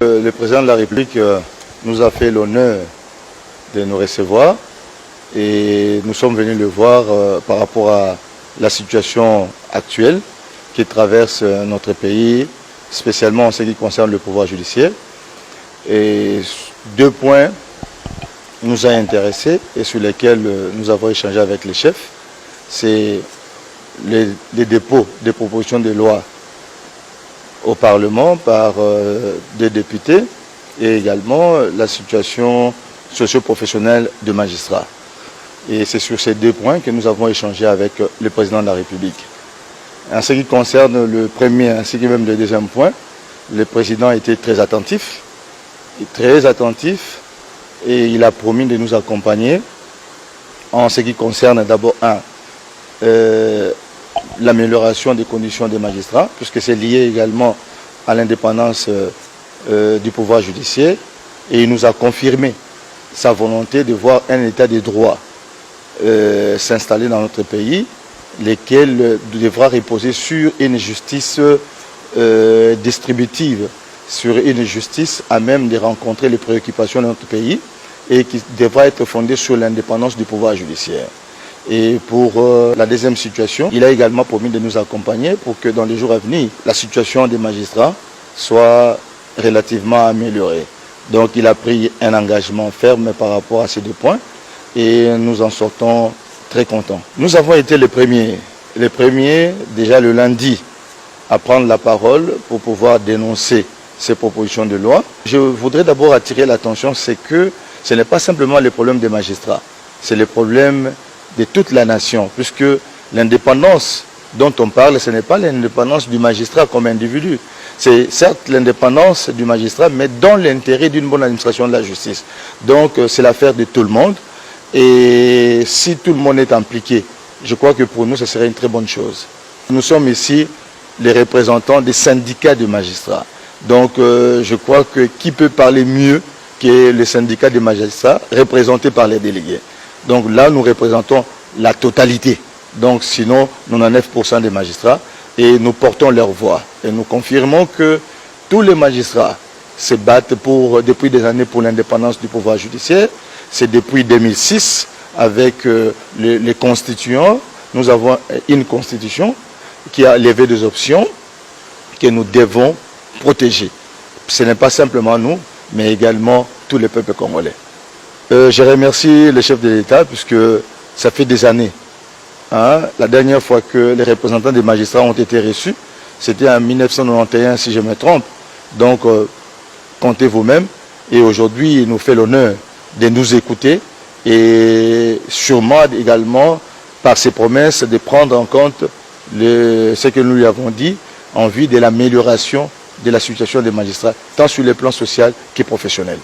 Le président de la République nous a fait l'honneur de nous recevoir et nous sommes venus le voir par rapport à la situation actuelle qui traverse notre pays, spécialement en ce qui concerne le pouvoir judiciaire. Et deux points nous ont intéressés et sur lesquels nous avons échangé avec les chefs, c'est les dépôts des propositions de loi au Parlement par des députés et également la situation socio-professionnelle de magistrats. Et c'est sur ces deux points que nous avons échangé avec le président de la République. En ce qui concerne le premier ainsi que même le deuxième point, le président a été très attentif et il a promis de nous accompagner en ce qui concerne d'abord l'amélioration des conditions des magistrats, puisque c'est lié également à l'indépendance du pouvoir judiciaire, et il nous a confirmé sa volonté de voir un état de droit s'installer dans notre pays, lequel devra reposer sur une justice distributive, sur une justice à même de rencontrer les préoccupations de notre pays et qui devra être fondée sur l'indépendance du pouvoir judiciaire. Et pour la deuxième situation, il a également promis de nous accompagner pour que dans les jours à venir, la situation des magistrats soit relativement améliorée. Donc il a pris un engagement ferme par rapport à ces deux points et nous en sortons très contents. Nous avons été les premiers déjà le lundi à prendre la parole pour pouvoir dénoncer ces propositions de loi. Je voudrais d'abord attirer l'attention, c'est que ce n'est pas simplement le problème des magistrats, c'est le problème de toute la nation, puisque l'indépendance dont on parle, ce n'est pas l'indépendance du magistrat comme individu. C'est certes l'indépendance du magistrat, mais dans l'intérêt d'une bonne administration de la justice. Donc c'est l'affaire de tout le monde. Et si tout le monde est impliqué, je crois que pour nous, ce serait une très bonne chose. Nous sommes ici les représentants des syndicats de magistrats. Donc je crois que qui peut parler mieux que les syndicats des magistrats représentés par les délégués. Donc là, nous représentons la totalité. Donc sinon, 99% des magistrats et nous portons leur voix. Et nous confirmons que tous les magistrats se battent depuis des années pour l'indépendance du pouvoir judiciaire. C'est depuis 2006 avec les constituants. Nous avons une constitution qui a levé des options que nous devons protéger. Ce n'est pas simplement nous, mais également tous les peuples congolais. Je remercie le chef de l'État puisque ça fait des années. La dernière fois que les représentants des magistrats ont été reçus, c'était en 1991 si je me trompe. Donc comptez vous-même. Et aujourd'hui, il nous fait l'honneur de nous écouter et sûrement également par ses promesses de prendre en compte ce que nous lui avons dit en vue de l'amélioration de la situation des magistrats, tant sur le plan social que professionnel.